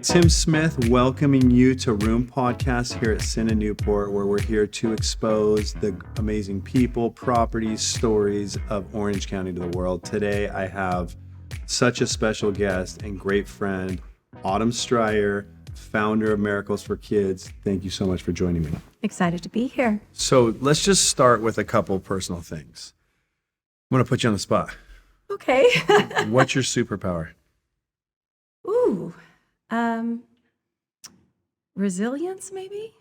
Tim Smith welcoming you to RUHM Podcast here at Sin in Newport, where we're here to expose the amazing people, properties, stories of Orange County to the world. Today, I have such a special guest and great friend, Strier, founder of Miracles for Kids. Thank you so much for joining me. Excited to be here. So let's just start with a couple personal things. I'm going to put you on the spot. Okay. What's your superpower? Ooh. Resilience, maybe?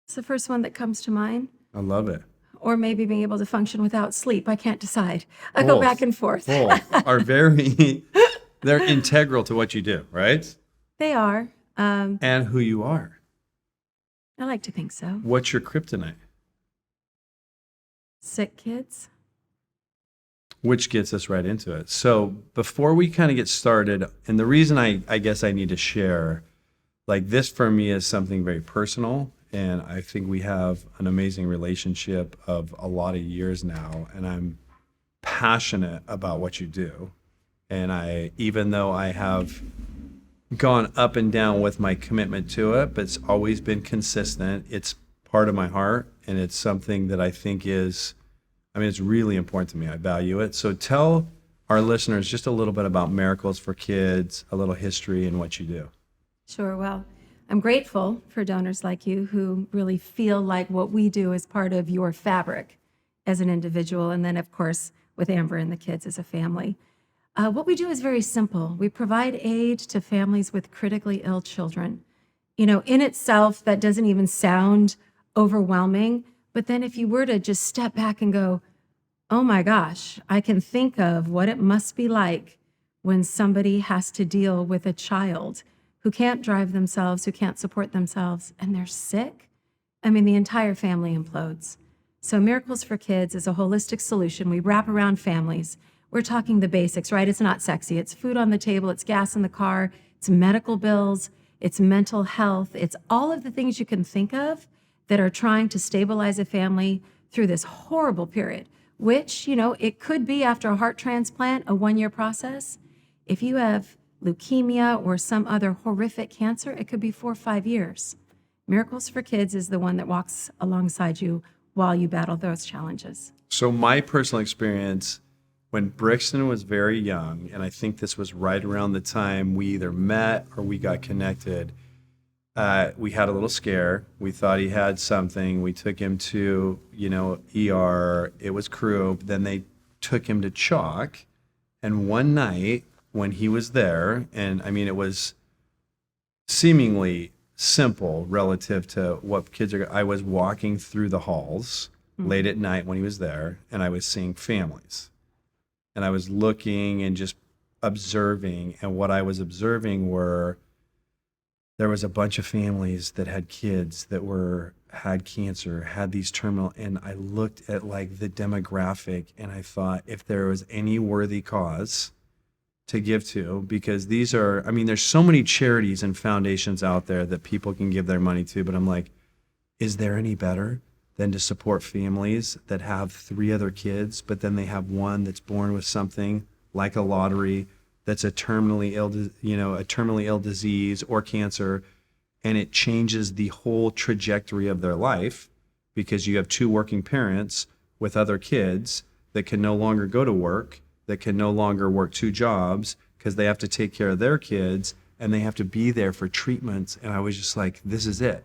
It's the first one that comes to mind. I love it. Or maybe being able to function without sleep. I can't decide. I go back and forth. Both are they're integral to what you do, right? They are. And who you are. I like to think so. What's your kryptonite? Sick kids. Which gets us right into it. So before we kind of get started, and the reason I guess I need to share, like this for me is something very personal, and I think we have an amazing relationship of a lot of years now, and I'm passionate about what you do. And even though I have gone up and down with my commitment to it, but it's always been consistent. It's part of my heart, and it's something that I think it's really important to me. I value it. So tell our listeners just a little bit about Miracles for Kids, a little history, and what you do. Sure. Well, I'm grateful for donors like you who really feel like what we do is part of your fabric as an individual. And then, of course, with Amber and the kids as a family. What we do is very simple. We provide aid to families with critically ill children. You know, in itself, that doesn't even sound overwhelming. But then if you were to just step back and go, oh my gosh, I can think of what it must be like when somebody has to deal with a child who can't drive themselves, who can't support themselves, and they're sick. I mean, the entire family implodes. So Miracles for Kids is a holistic solution. We wrap around families. We're talking the basics, right? It's not sexy. It's food on the table. It's gas in the car. It's medical bills. It's mental health. It's all of the things you can think of that are trying to stabilize a family through this horrible period, which, it could be after a heart transplant, a 1-year process. If you have leukemia or some other horrific cancer, it could be 4 or 5 years. Miracles for Kids is the one that walks alongside you while you battle those challenges. So my personal experience, when Brixton was very young, and I think this was right around the time we either met or we got connected, we had a little scare. We thought he had something. We took him to, ER. It was croup. Then they took him to Chalk. And one night when he was there, and it was seemingly simple relative to what kids are. I was walking through the halls late at night when he was there, and I was seeing families. And I was looking and just observing. And what I was observing there was a bunch of families that had kids that had cancer, had these terminal, and I looked at like the demographic and I thought if there was any worthy cause to give to, because these are, there's so many charities and foundations out there that people can give their money to, but I'm like, is there any better than to support families that have 3 other kids, but then they have one that's born with something like a lottery, that's a terminally ill disease or cancer, and it changes the whole trajectory of their life because you have 2 working parents with other kids that can no longer go to work, that can no longer work 2 jobs because they have to take care of their kids and they have to be there for treatments. And I was just like, this is it.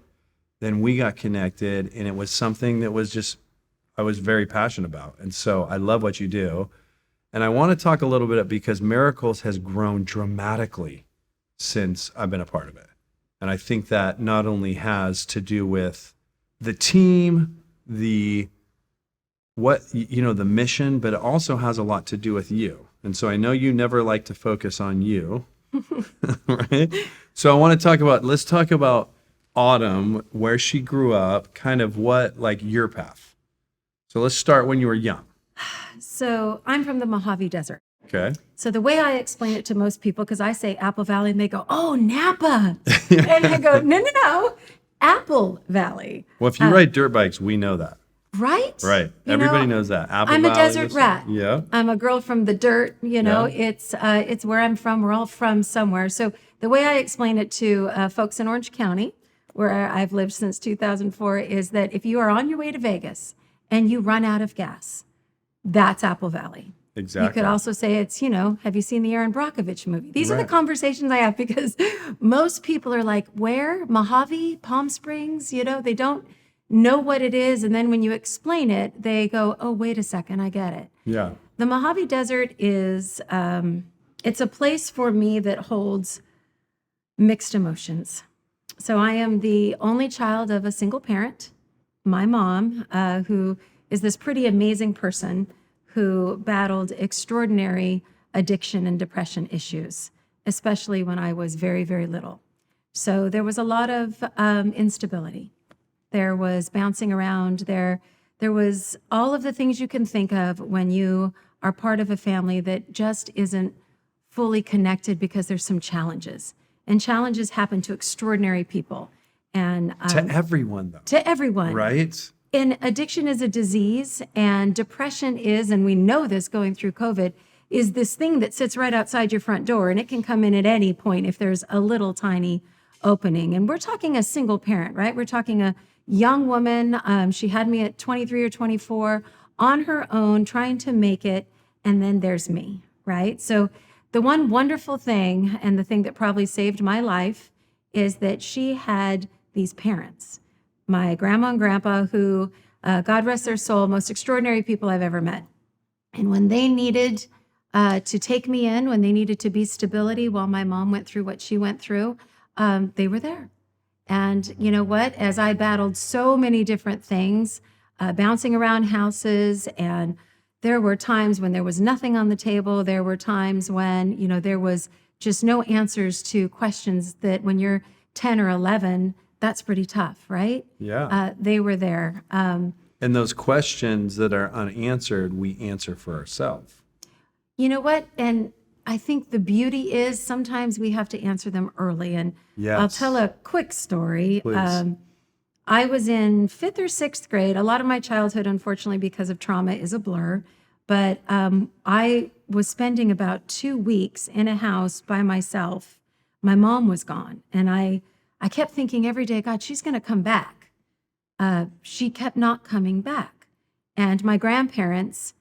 Then we got connected, and it was something that I was very passionate about. And so I love what you do. And I want to talk a little bit because Miracles has grown dramatically since I've been a part of it. And I think that not only has to do with the team, the mission, but it also has a lot to do with you. And so I know you never like to focus on you, right? So let's talk about Autumn, where she grew up, kind of your path. So let's start when you were young. So I'm from the Mojave Desert. Okay. So the way I explain it to most people, because I say Apple Valley and they go, oh, Napa. And I go, no, Apple Valley. Well, if you ride dirt bikes, we know that. Right? Right. You Everybody know, knows that. Apple I'm a Valley desert is- rat. Yeah. I'm a girl from the dirt. You know, Yeah. it's where I'm from. We're all from somewhere. So the way I explain it to folks in Orange County, where I've lived since 2004, is that if you are on your way to Vegas and you run out of gas, that's Apple Valley. You Exactly. could also say it's, have you seen the Aaron Brockovich movie? These are the Right. conversations I have because most people are like, where? Mojave, Palm Springs? They don't know what it is. And then when you explain it, they go, oh, wait a second, I get it. Yeah. The Mojave Desert is, it's a place for me that holds mixed emotions. So I am the only child of a single parent. My mom, who is this pretty amazing person who battled extraordinary addiction and depression issues, especially when I was very, very little. So there was a lot of instability. There was bouncing around. There was all of the things you can think of when you are part of a family that just isn't fully connected because there's some challenges. And challenges happen to extraordinary people. And To everyone, though. to everyone. Right? And addiction is a disease, and depression is, and we know this going through COVID, is this thing that sits right outside your front door, and it can come in at any point if there's a little tiny opening. And we're talking a single parent, right? We're talking a young woman. She had me at 23 or 24 on her own, trying to make it. And then there's me, right? So the one wonderful thing, and the thing that probably saved my life, is that she had these parents, my grandma and grandpa, who, God rest their soul, most extraordinary people I've ever met. And when they needed to take me in, when they needed to be stability while my mom went through what she went through, they were there. And you know what? As I battled so many different things, bouncing around houses, and there were times when there was nothing on the table. There were times when, there was just no answers to questions that when you're 10 or 11, that's pretty tough, right? Yeah. They were there. And those questions that are unanswered, we answer for ourselves. You know what? And I think the beauty is sometimes we have to answer them early. And Yes. I'll tell a quick story. Please. I was in 5th or 6th grade. A lot of my childhood, unfortunately, because of trauma, is a blur. But I was spending about 2 weeks in a house by myself. My mom was gone. And I kept thinking every day, God, she's going to come back. She kept not coming back. And my grandparents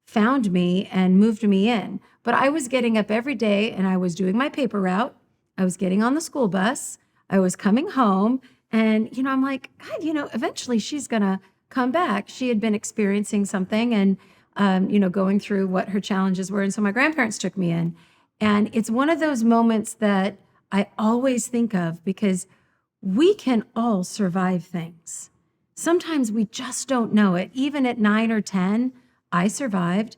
found me and moved me in. But I was getting up every day and I was doing my paper route. I was getting on the school bus. I was coming home. And, I'm like, God, eventually she's going to come back. She had been experiencing something and, going through what her challenges were. And so my grandparents took me in. And it's one of those moments that I always think of because we can all survive things. Sometimes we just don't know it. Even at 9 or 10, I survived.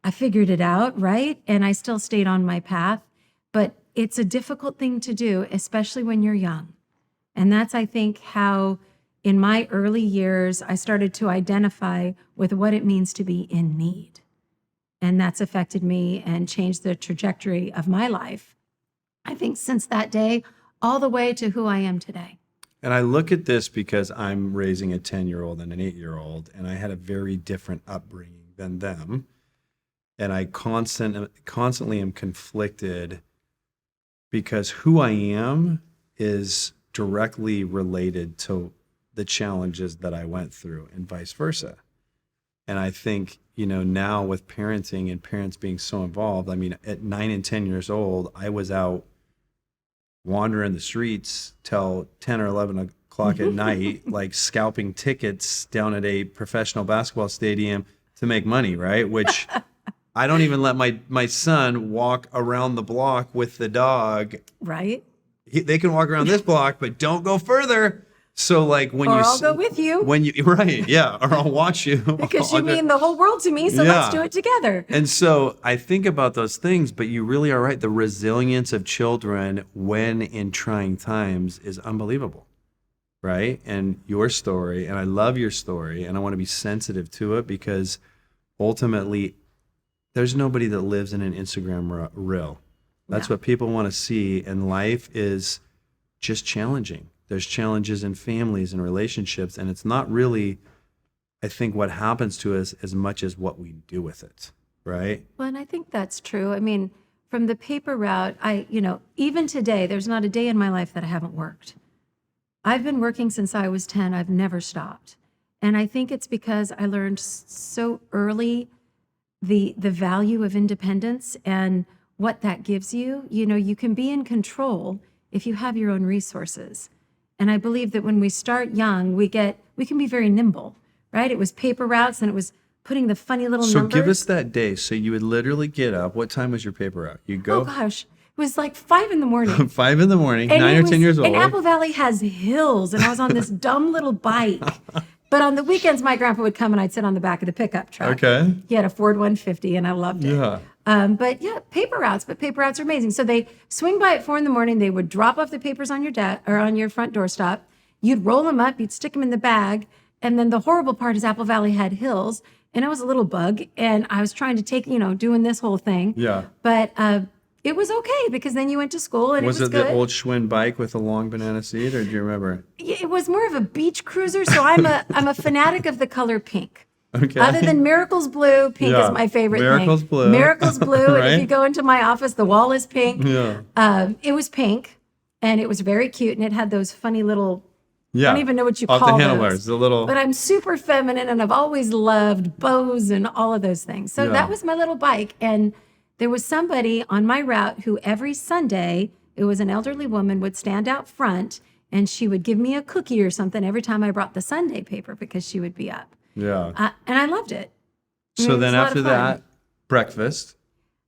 I figured it out, right? And I still stayed on my path. But it's a difficult thing to do, especially when you're young. And that's, I think, how in my early years, I started to identify with what it means to be in need. And that's affected me and changed the trajectory of my life, I think, since that day, all the way to who I am today. And I look at this because I'm raising a 10-year-old and an 8-year-old, and I had a very different upbringing than them. And I constantly am conflicted because who I am is directly related to the challenges that I went through and vice versa. And I think, now with parenting and parents being so involved, I mean, at 9 and 10 years old, I was out wandering the streets till 10 or 11 o'clock at night, like scalping tickets down at a professional basketball stadium to make money, right? Which I don't even let my son walk around the block with the dog. Right. They can walk around this block, but don't go further. So like when or you I'll go with you. when you right, yeah, or I'll watch you Because you mean the whole world to me, so Yeah. let's do it together. And so I think about those things, but you really are right. The resilience of children when in trying times is unbelievable, right? And your story, and I love your story, and I want to be sensitive to it because ultimately there's nobody that lives in an Instagram reel. That's Yeah. what people want to see, and life is just challenging. There's challenges in families and relationships, and it's not really I think what happens to us as much as what we do with it, right? Well, and I think that's true. I mean, from the paper route, even today, there's not a day in my life that I haven't worked. I've been working since I was 10. I've never stopped. And I think it's because I learned so early the value of independence and what that gives you. You can be in control if you have your own resources. And I believe that when we start young, we can be very nimble, right? It was paper routes and it was putting the funny little So numbers. give us that day. So you would literally get up. What time was your paper route? You Oh go gosh, it was like 5 in the morning. 5 in the morning, And 9 it or 10 years was- old. And Apple Valley has hills, and I was on this dumb little bike. But on the weekends, my grandpa would come and I'd sit on the back of the pickup truck. Okay. He had a Ford 150, and I loved it. Yeah. But yeah, paper routes are amazing. So they swing by at 4 in the morning. They would drop off the papers on your or on your front doorstep. You'd roll them up. You'd stick them in the bag. And then the horrible part is Apple Valley had hills, and I was a little bug, and I was trying to take, doing this whole thing. Yeah. But it was okay because then you went to school and Was it was it good. the old Schwinn bike with a long banana seat, or do you remember? Yeah, it was more of a beach cruiser. So I'm a fanatic of the color pink. Okay. Other than Miracle's Blue, pink Yeah. is my favorite Miracle's thing. Blue. Miracle's Blue. And Right? if you go into my office, the wall is pink. Yeah. It was pink, and it was very cute, and it had those funny little, Yeah. I don't even know what you Off call the handlebars, those. the little. But I'm super feminine, and I've always loved bows and all of those things. So Yeah. that was my little bike. And there was somebody on my route who every Sunday, it was an elderly woman, would stand out front, and she would give me a cookie or something every time I brought the Sunday paper because she would be up. Yeah. And I loved it. I So mean, it then was a lot after of fun. that, breakfast.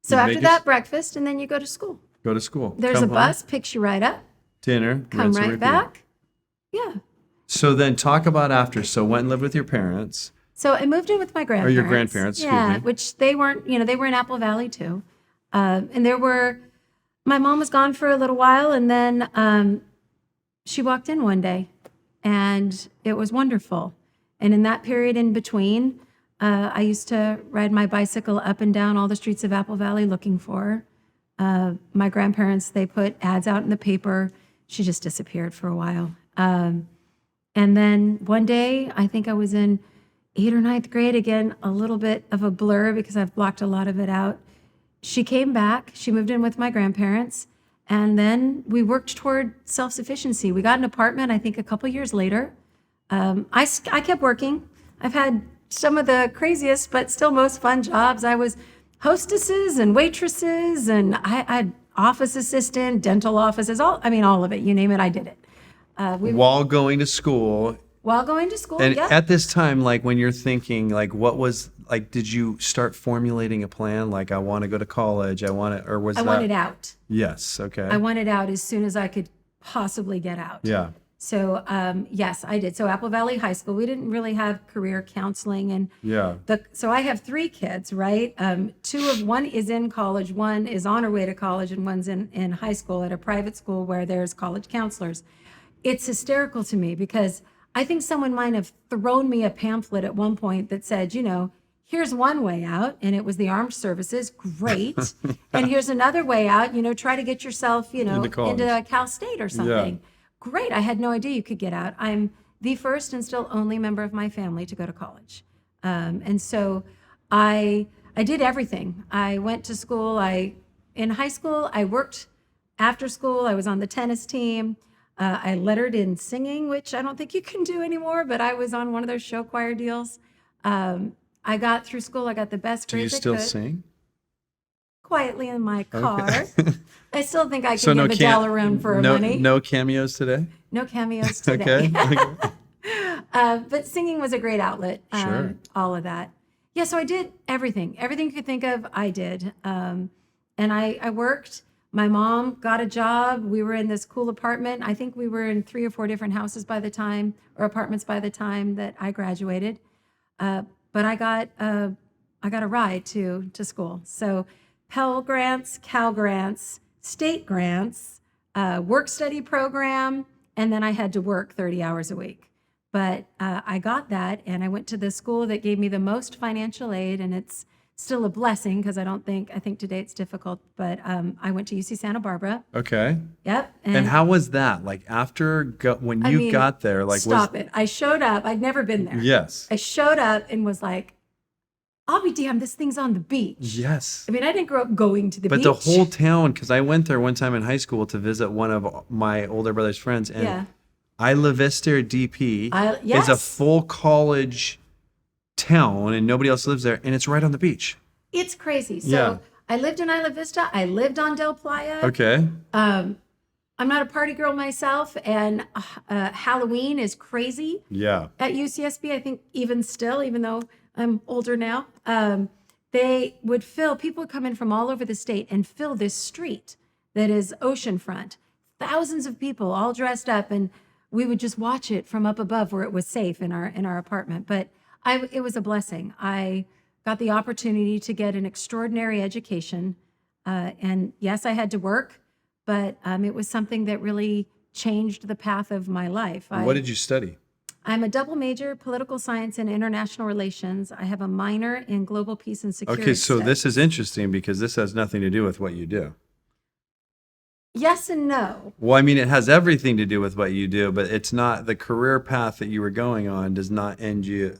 So you after make that, breakfast, and then you go to school. go to school. There's come a home, bus, picks you right up, dinner, come rinse and right repeat. back. Yeah. So then talk about after. So went and lived with your parents. So I moved in with my grandparents. grandparents, excuse Yeah, me. which they weren't, they were in Apple Valley too. And my mom was gone for a little while, and then she walked in one day, and it was wonderful. And in that period in between, I used to ride my bicycle up and down all the streets of Apple Valley looking for her. My grandparents, they put ads out in the paper. She just disappeared for a while. And then one day, I think I was in 8th or 9th grade, again, a little bit of a blur because I've blocked a lot of it out. She came back, she moved in with my grandparents, and then we worked toward self-sufficiency. We got an apartment, I think a couple years later. I kept working. I've had some of the craziest, but still most fun jobs. I was hostesses and waitresses, and I had office assistant, dental offices, all of it, you name it, I did it. While going to school. While going to school, And yeah. at this time, like when you're thinking, like what was, like, did you start formulating a plan? Like, I want to go to college. I wanted out. Yes. Okay. I wanted out as soon as I could possibly get out. Yeah. So, yes, I did. So Apple Valley High School, we didn't really have career counseling. And Yeah. so I have 3 kids, right? One is in college, one is on her way to college, and one's in high school at a private school where there's college counselors. It's hysterical to me because I think someone might have thrown me a pamphlet at one point that said, here's one way out, and it was the armed services. Great. And here's another way out, try to get yourself, Into college. into Cal State or something. Great. I had no idea you could get out. I'm the first and still only member of my family to go to college. And so I did everything. I went to school. In high school, I worked after school. I was on the tennis team. I lettered in singing, which I don't think you can do anymore, but I was on one of those show choir deals. I got through school. I got the best Do you grades I still could. sing? Quietly in my car. I still think I So can no give Adele a run for her money. No cameos today. No cameos today. Okay. But singing was a great outlet. Sure. All of that. Yeah, so I did everything. Everything you could think of, I did. And I worked. My mom got a job. We were in this cool apartment. I think we were in 3 or 4 different houses by the time, or apartments by the time that I graduated. But I got a ride to school. So Pell Grants, Cal Grants, state grants, work study program, and then I had to work 30 hours a week. But I got that, and I went to the school that gave me the most financial aid, and it's still a blessing because I think today it's difficult, but I went to UC Santa Barbara. Okay. Yep. And how was that? Like when I you mean, got there, like stop it. I showed up. I'd never been there. Yes. I showed up and was like, I'll be damned, this thing's on the beach. Yes. I mean, I didn't grow up going to the But beach. the whole town, because I went there one time in high school to visit one of my older brother's friends, and Yeah. Isla Vista DP is a Yes. full college town, and nobody else lives there, and it's right on the beach. It's crazy. So Yeah. I lived in Isla Vista. I lived on Del Playa. Okay. I'm not a party girl myself, and Halloween is crazy Yeah. at UCSB. I think even still, even though I'm older now, people would come in from all over the state and fill this street that is oceanfront. Thousands of people all dressed up, and we would just watch it from up above where it was safe in our apartment. But it was a blessing. I got the opportunity to get an extraordinary education. And yes, I had to work, but it was something that really changed the path of my life. What did you study? I'm a double major, political science and international relations. I have a minor in global peace and security. Okay, so studies. this is interesting because this has nothing to do with what you do. Yes and no. Well, I mean, it has everything to do with what you do, but it's not the career path that you were going on does not end you.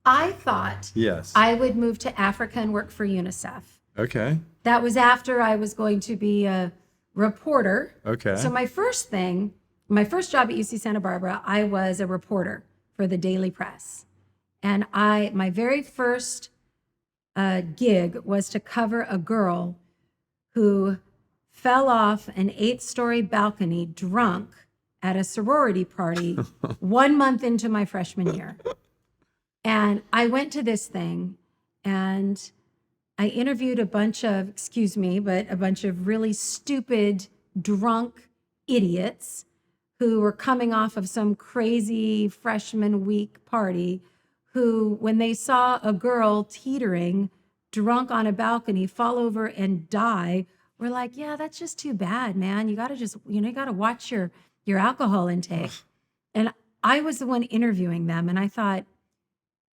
I thought Yes. I would move to Africa and work for UNICEF. Okay. That was after I was going to be a reporter. Okay. So my first job at UC Santa Barbara, I was a reporter for the Daily Press. And my very first gig was to cover a girl who fell off an 8-story balcony drunk at a sorority party 1 month into my freshman year. And I went to this thing and I interviewed a bunch of really stupid, drunk idiots who were coming off of some crazy freshman week party who, when they saw a girl teetering, drunk on a balcony, fall over and die, were like, yeah, that's just too bad, man. You got to watch your alcohol intake. And I was the one interviewing them. And I thought,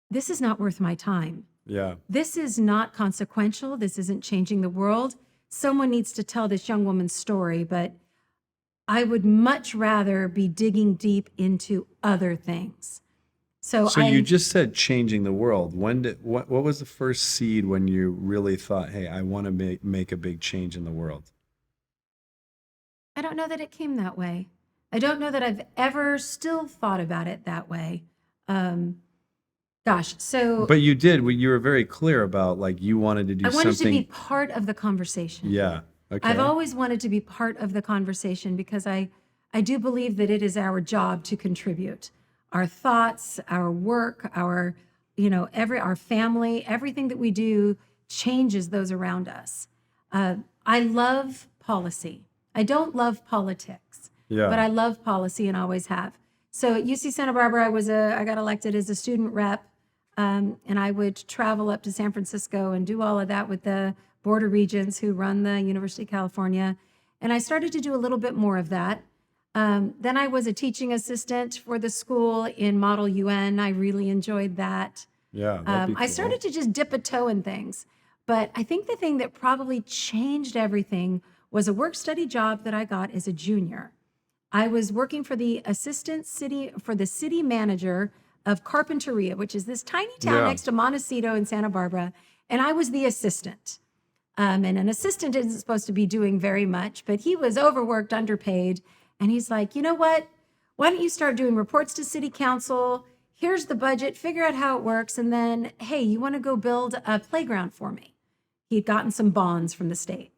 this is not worth my time. Yeah. This is not consequential. This isn't changing the world. Someone needs to tell this young woman's story, but I would much rather be digging deep into other things. So you just said changing the world. What was the first seed when you really thought, hey, I want to make a big change in the world? I don't know that it came that way. I don't know that I've ever still thought about it that way. But you did. You were very clear about like you wanted to do something. I wanted to be part of the conversation. Yeah. Okay. I've always wanted to be part of the conversation because I do believe that it is our job to contribute. Our thoughts, our work, our family, everything that we do changes those around us. I love policy. I don't love politics, but I love policy and always have. So at UC Santa Barbara, I got elected as a student rep. And I would travel up to San Francisco and do all of that with the Board of Regents who run the University of California. And I started to do a little bit more of that. Then I was a teaching assistant for the school in Model UN. I really enjoyed that. Yeah. That'd be cool. I started to just dip a toe in things. But I think the thing that probably changed everything was a work-study job that I got as a junior. I was working for the city manager of Carpinteria, which is this tiny town next to Montecito in Santa Barbara. And I was the assistant. And an assistant isn't supposed to be doing very much, but he was overworked, underpaid. And he's like, you know what? Why don't you start doing reports to city council? Here's the budget, figure out how it works. And then, hey, you want to go build a playground for me? He'd gotten some bonds from the state.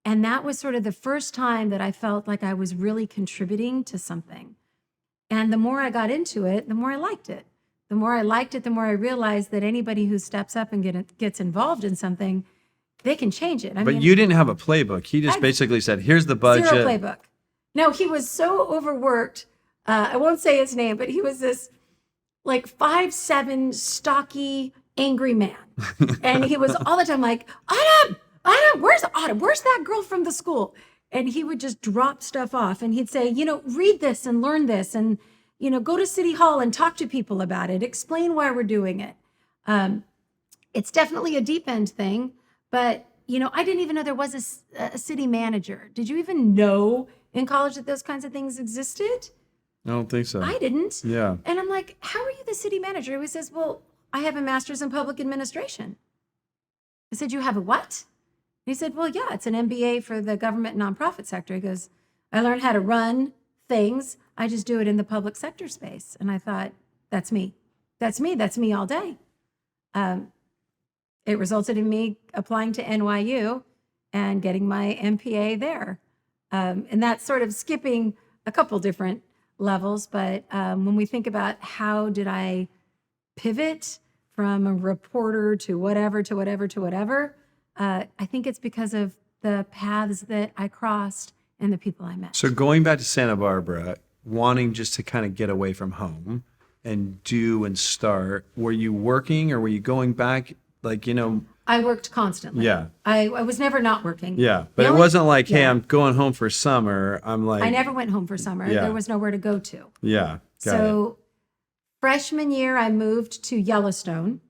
And that was sort of the first time that I felt like I was really contributing to something. And the more I got into it, the more I liked it. The more I liked it, the more I realized that anybody who steps up and gets involved in something, they can change it. But you didn't have a playbook. He just basically said, here's the budget. Zero playbook. No, he was so overworked. I won't say his name, but he was this like 5'7", stocky, angry man. And he was all the time like, Autumn, where's Autumn? Where's that girl from the school? And he would just drop stuff off and he'd say, read this and learn this and, go to City Hall and talk to people about it. Explain why we're doing it. it's definitely a deep end thing, but I didn't even know there was a city manager. Did you even know in college that those kinds of things existed? I don't think so. I didn't. Yeah. And I'm like, how are you the city manager? He says, well, I have a master's in public administration. I said, you have a what? He said, well, yeah, it's an MBA for the government nonprofit sector. He goes, I learned how to run things. I just do it in the public sector space. And I thought, that's me. That's me. That's me all day. It resulted in me applying to NYU and getting my MPA there. And that's sort of skipping a couple different levels. But when we think about how did I pivot from a reporter to whatever, I think it's because of the paths that I crossed and the people I met. So going back to Santa Barbara, wanting just to kind of get away from home and do and start, were you working or were you going back? I worked constantly. Yeah. I was never not working. Yeah. But it wasn't like, hey, I'm going home for summer. I'm like, I never went home for summer. Yeah. There was nowhere to go to. Yeah. So freshman year, I moved to Yellowstone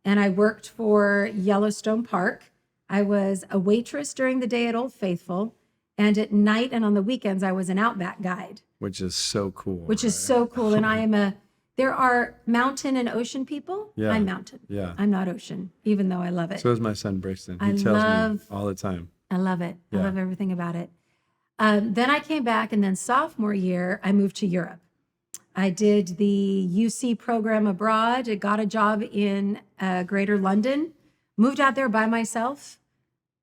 and I worked for Yellowstone Park. I was a waitress during the day at Old Faithful. And at night and on the weekends, I was an Outback guide. Which is so cool. Which is so cool. And there are mountain and ocean people. Yeah. I'm mountain. Yeah. I'm not ocean, even though I love it. So is my son Brixton. He tells me all the time. I love it. Yeah. I love everything about it. Then I came back, and then sophomore year, I moved to Europe. I did the UC program abroad. I got a job in Greater London, moved out there by myself.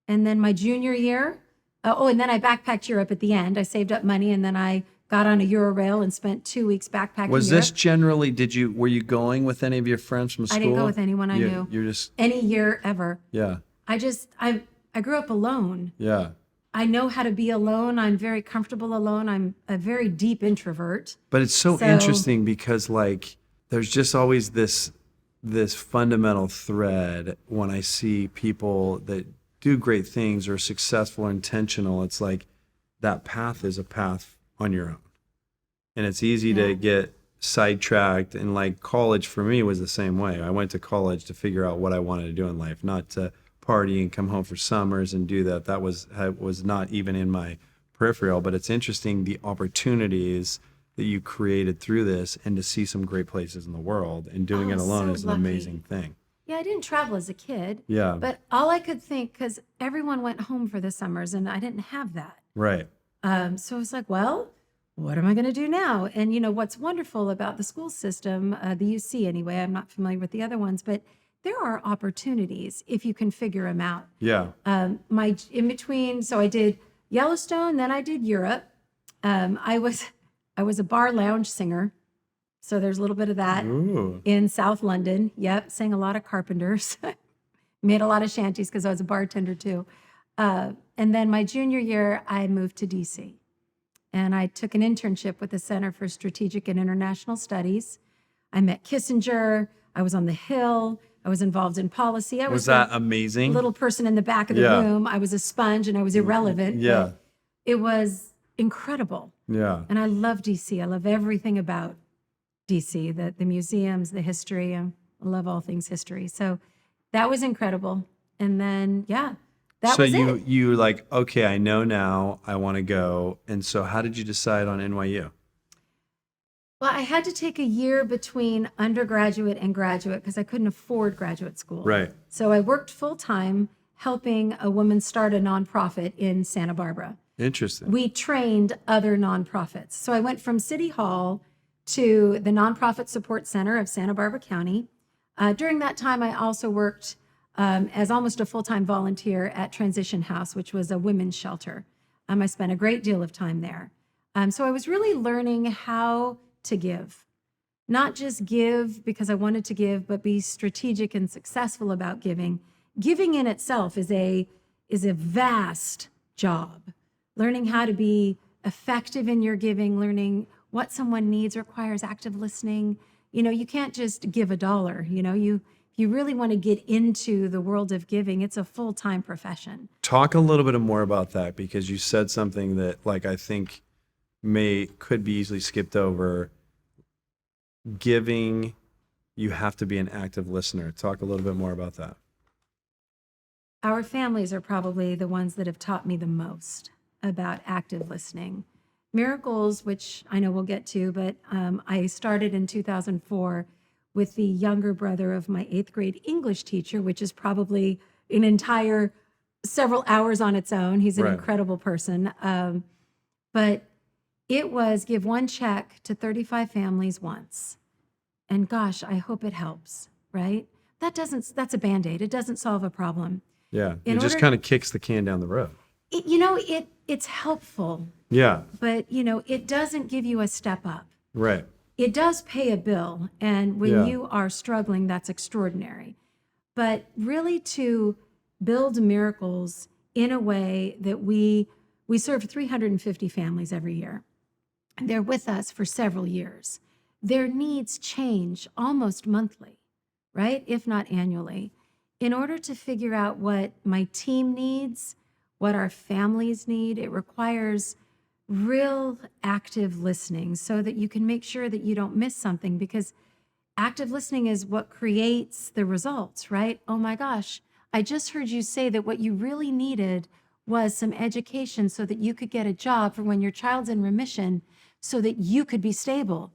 And then my junior year, and then I backpacked Europe at the end. I saved up money, and then I got on a Eurorail and spent 2 weeks backpacking Was Europe. this generally, were you going with any of your friends from school? I didn't go with anyone I knew. You're just, any year ever. yeah. I grew up alone. Yeah. I know how to be alone. I'm very comfortable alone. I'm a very deep introvert. But it's so interesting because there's just always this fundamental thread when I see people that do great things or successful or intentional. It's like that path is a path on your own. And it's easy to get sidetracked. And college for me was the same way. I went to college to figure out what I wanted to do in life, not to party and come home for summers and do that. That was not even in my peripheral. But it's interesting the opportunities that you created through this and to see some great places in the world, and doing it alone is an amazing thing. Yeah, I didn't travel as a kid. Yeah. But all I could think, because everyone went home for the summers and I didn't have that. Right. So I was like, well, what am I going to do now? And what's wonderful about the school system, the UC anyway, I'm not familiar with the other ones, but there are opportunities if you can figure them out. Yeah. In between, so I did Yellowstone, then I did Europe. I was a bar lounge singer. So there's a little bit of that. Ooh. In South London. Yep. Sang a lot of Carpenters. Made a lot of shanties because I was a bartender too. And then my junior year, I moved to DC. And I took an internship with the Center for Strategic and International Studies. I met Kissinger. I was on the Hill. I was involved in policy. I was that amazing? Little person in the back of the room. I was a sponge and I was irrelevant. Yeah. It was incredible. Yeah. And I love DC. I love everything about DC, the museums, the history. I love all things history. So that was incredible. And then, that was it. You okay, I know now I want to go. And so how did you decide on NYU? Well, I had to take a year between undergraduate and graduate because I couldn't afford graduate school. Right. So I worked full time helping a woman start a nonprofit in Santa Barbara. Interesting. We trained other nonprofits. So I went from City Hall to the Nonprofit Support Center of Santa Barbara County. During that time, I also worked as almost a full-time volunteer at Transition House, which was a women's shelter. I spent a great deal of time there. So I was really learning how to give. Not just give because I wanted to give, but be strategic and successful about giving. Giving in itself is a vast job. Learning how to be effective in your giving, learning what someone needs requires active listening. You can't just give $1. If you really want to get into the world of giving, it's a full-time profession. Talk a little bit more about that, because you said something that I think could be easily skipped over. Giving, you have to be an active listener. Talk a little bit more about that. Our families are probably the ones that have taught me the most about active listening. Miracles, which I know we'll get to, but I started in 2004 with the younger brother of my 8th grade English teacher, which is probably an entire several hours on its own. He's an Right. incredible person. But it was give one check to 35 families once. And gosh, I hope it helps, right? That's a Band-Aid. It doesn't solve a problem. Yeah. In It just order- kind of kicks the can down the road. It's helpful, Yeah. but it doesn't give you a step up. Right. It does pay a bill, and when Yeah. you are struggling, that's extraordinary. But really to build miracles in a way that we serve 350 families every year. They're with us for several years. Their needs change almost monthly, right? If not annually. In order to figure out what my team needs, what our families need, it requires real active listening so that you can make sure that you don't miss something, because active listening is what creates the results, right? Oh my gosh, I just heard you say that what you really needed was some education so that you could get a job for when your child's in remission so that you could be stable.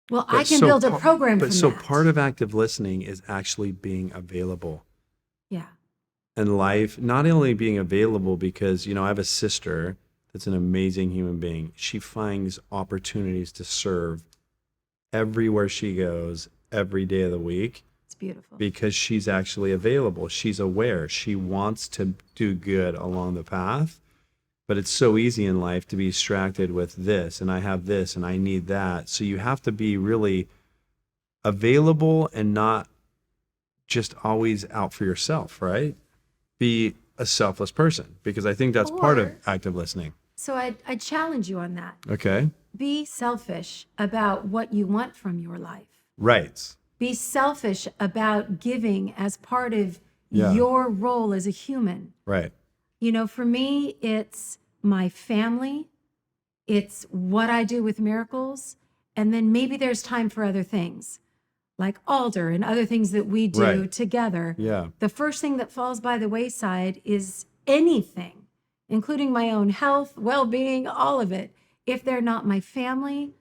Well, I can build a program from So that. part of active listening is actually being available Yeah. in life, not only being available because, I have a sister that's an amazing human being. She finds opportunities to serve everywhere she goes, every day of the week, It's beautiful. because she's actually available. She's aware. She wants to do good along the path. But it's so easy in life to be distracted with this, and I have this, and I need that. So you have to be really available and not just always out for yourself, right? Be a selfless person, because I think that's part of Or- active listening. So I challenge you on that. Okay. Be selfish about what you want from your life. Right. Be selfish about giving as part of Yeah. your role as a human. Right. For me, it's my family, it's what I do with miracles, and then maybe there's time for other things like altar and other things that we do Right. together. Yeah. The first thing that falls by the wayside is anything, including my own health, well-being, all of it, if they're not my family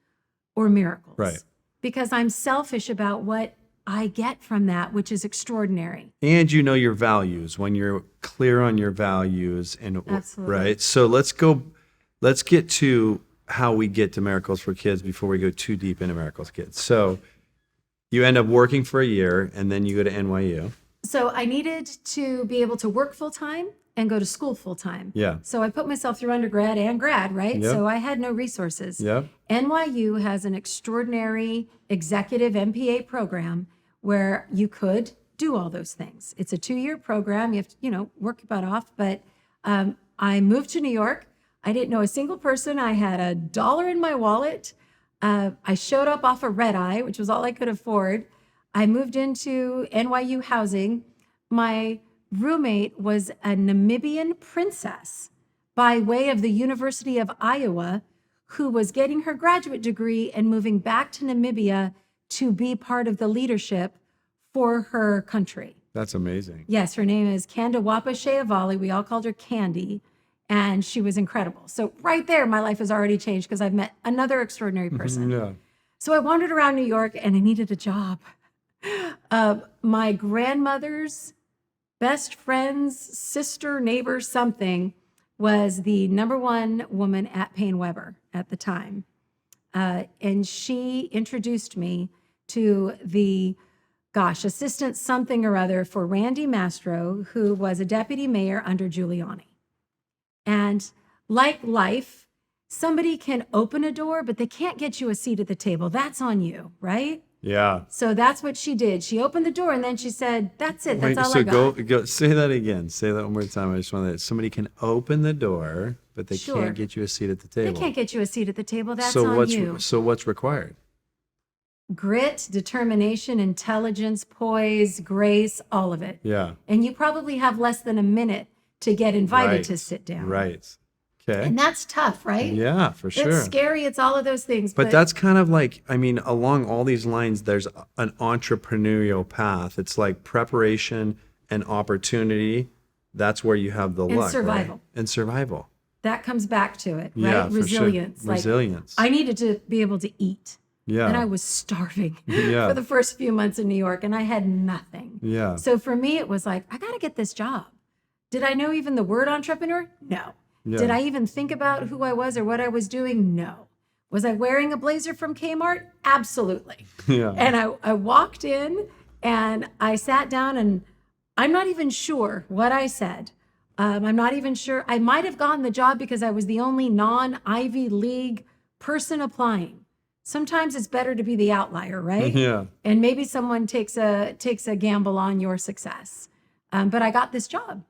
or miracles. Right. Because I'm selfish about what I get from that, which is extraordinary. And you know your values, when you're clear on your values, and Absolutely. right. So let's get to how we get to Miracles for Kids before we go too deep into Miracles Kids. So you end up working for a year, and then you go to NYU. So I needed to be able to work full time and go to school full time. Yeah. So I put myself through undergrad and grad, right? Yep. So I had no resources. Yep. NYU has an extraordinary executive MPA program where you could do all those things. It's a 2-year program. You have to, work your butt off. But I moved to New York. I didn't know a single person. I had $1 in my wallet. I showed up off a red eye, which was all I could afford. I moved into NYU housing. My roommate was a Namibian princess by way of the University of Iowa, who was getting her graduate degree and moving back to Namibia to be part of the leadership for her country. That's amazing. Yes, her name is Kandawapa Sheavali. We all called her Candy, and she was incredible. So right there, my life has already changed because I've met another extraordinary person. Yeah. So I wandered around New York and I needed a job. My grandmother's best friend's sister, neighbor, something, was the #1 woman at Payne Weber at the time. And she introduced me to the, assistant something or other for Randy Mastro, who was a deputy mayor under Giuliani. And like life, somebody can open a door, but they can't get you a seat at the table. That's on you, right? Yeah. So that's what she did. She opened the door and then she said, that's it. That's Wait, all so I got. go say that again. Say that one more time. I just want to. Somebody can open the door, but they Sure. can't get you a seat at the They table. can't get you a seat at the table. That's so on what's you. what's required? Grit, determination, intelligence, poise, grace, all of it. Yeah. And you probably have less than a minute to get invited Right. to sit down. Right. Okay. And that's tough, right? Yeah, for sure. It's scary. It's all of those things. But that's kind of like, along all these lines, there's an entrepreneurial path. It's like preparation and opportunity that's where you have the And luck, survival. right? And survival. That comes back to it, right? Yeah, for sure. Resilience. Like, Resilience. I needed to be able to eat. Yeah. And I was starving Yeah. for the first few months in New York, and I had nothing. Yeah. So for me, it was like, I got to get this job. Did I know even the word entrepreneur? No. Yeah. Did I even think about who I was or what I was doing? No. Was I wearing a blazer from Kmart? Absolutely. Yeah. And I walked in and I sat down, and I'm not even sure what I said. I'm not even sure. I might have gotten the job because I was the only non-Ivy League person applying. Sometimes it's better to be the outlier, right? Yeah. And maybe someone takes a gamble on your success. But I got this job,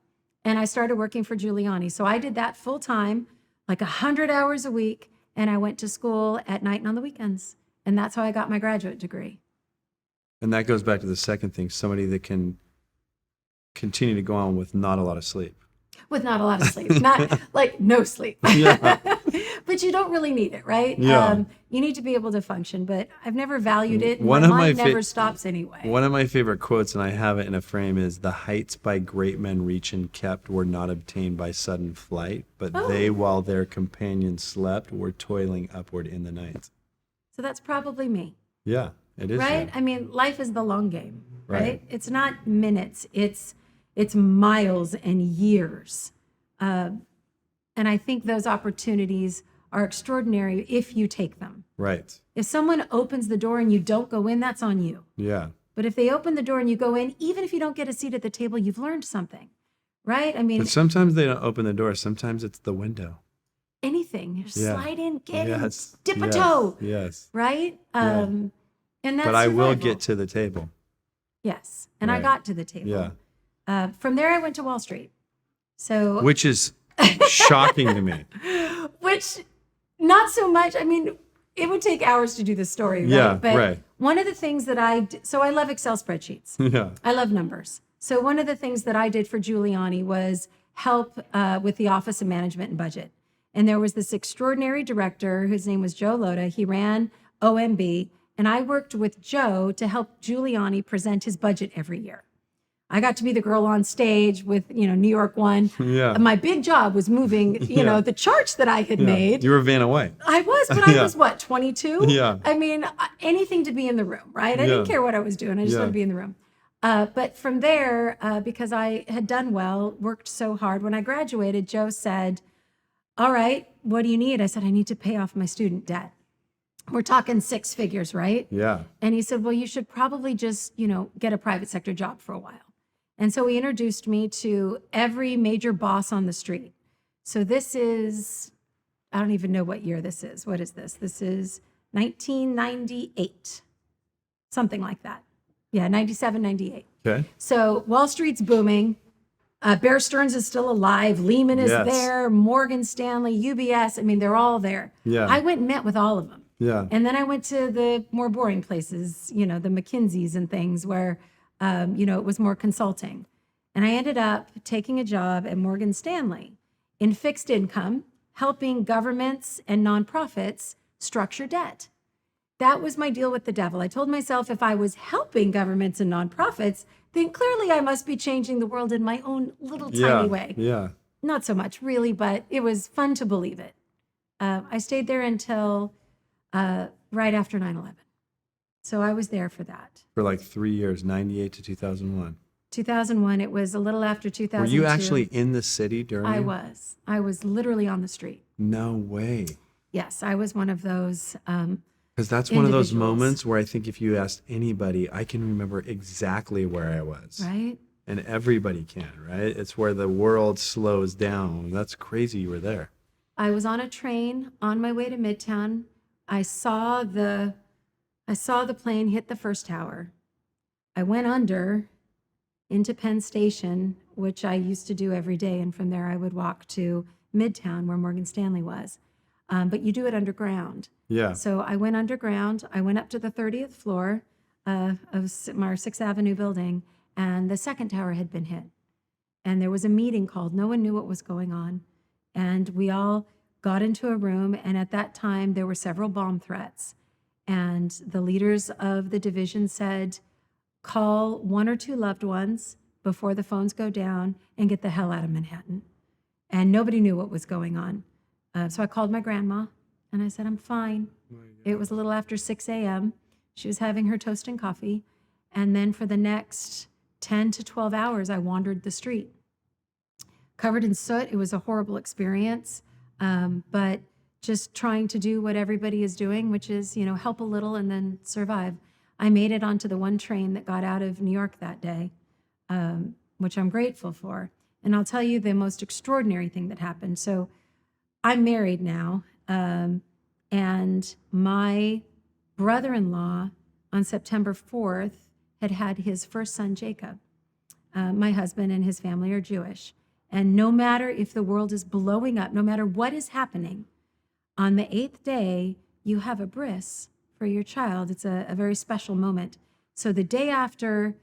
and I started working for Giuliani. So I did that full time, like 100 hours a week, and I went to school at night and on the weekends. And that's how I got my graduate degree. And that goes back to the second thing, somebody that can continue to go on with not a lot of sleep. With not a lot of sleep, not like no sleep. Yeah. But you don't really need it, right? Yeah. You need to be able to function, but I've never valued it. And One my of my mind fa- never stops anyway. One of my favorite quotes, and I have it in a frame, is "The heights by great men reach and kept were not obtained by sudden flight, but they, while their companions slept, were toiling upward in the night." So that's probably me, Yeah, it is. right? you. I mean, life is the long game, right? Right. It's not minutes, it's miles and years. And I think those opportunities are extraordinary if you take them. Right. If someone opens the door and you don't go in, that's on you. Yeah. But if they open the door and you go in, even if you don't get a seat at the table, you've learned something, right? I mean, But sometimes they don't open the door. Sometimes it's the window. anything. Just Yeah. slide in, get in, Yes. dip a Yes. toe, Yes. right? Yeah. And that's But I will survival. get to the table. Yes, and I Right. got to the table. Yeah. From there, I went to Wall Street. So, Which is shocking to me. which not so much. I mean, it would take hours to do the story, right? Yeah, But right. one of the things that so I love Excel spreadsheets. Yeah. I love numbers. So one of the things that I did for Giuliani was help with the Office of Management and Budget. And there was this extraordinary director whose name was Joe Loda. He ran OMB, and I worked with Joe to help Giuliani present his budget every year. I got to be the girl on stage with, New York One. Yeah. And my big job was moving, the charts that I had made. You were Vanna White. I was, but I Yeah. was what, 22? Yeah. I mean, anything to be in the room, right? I Yeah. didn't care what I was doing. I just Yeah. wanted to be in the room. But from there, because I had done well, worked so hard, when I graduated, Joe said, "All right, what do you need?" I said, "I need to pay off my student debt." We're talking six figures, right? Yeah. And he said, "Well, you should probably just, get a private sector job for a while." And so he introduced me to every major boss on the street. So this is, I don't even know what year this is. What is this? This is 1998, something like that. Yeah, 97, 98. Okay. So Wall Street's booming. Bear Stearns is still alive. Lehman is Yes. there. Morgan Stanley, UBS. I mean, they're all there. Yeah. I went and met with all of them. Yeah. And then I went to the more boring places, the McKinseys and things where, it was more consulting. And I ended up taking a job at Morgan Stanley in fixed income, helping governments and nonprofits structure debt. That was my deal with the devil. I told myself if I was helping governments and nonprofits, then clearly I must be changing the world in my own little tiny way. Yeah. Not so much, really, but it was fun to believe it. I stayed there until right after 9/11. So I was there for that. For like 3 years, 98 to 2001. 2001, it was a little after 2002. Were you actually in the city during? I was. I was literally on the street. No way. Yes, I was one of those. Because that's one of those Individuals. moments where I think if you asked anybody, I can remember exactly where I was. Right? And everybody can, right? It's where the world slows down. That's crazy you were there. I was on a train on my way to Midtown. I saw the plane hit the first tower. I went under into Penn Station, which I used to do every day. And from there, I would walk to Midtown, where Morgan Stanley was. But you do it underground. Yeah. So I went underground. I went up to the 30th floor of our 6th Avenue building, and the second tower had been hit. And there was a meeting called. No one knew what was going on. And we all got into a room, and at that time, there were several bomb threats. And the leaders of the division said, call one or two loved ones, before the phones go down and get the hell out of Manhattan. And nobody knew what was going on. So I called my grandma and I said, I'm fine. It was a little after 6 a.m. She was having her toast and coffee. And then for the next 10 to 12 hours, I wandered the street. Covered in soot. It was a horrible experience. But just trying to do what everybody is doing, which is, help a little and then survive. I made it onto the one train that got out of New York that day, which I'm grateful for. And I'll tell you the most extraordinary thing that happened. So I'm married now, and my brother-in-law on September 4th had his first son, Jacob. My husband and his family are Jewish. And no matter if the world is blowing up, no matter what is happening, on the 8th day, you have a bris for your child. It's a very special moment. So the day after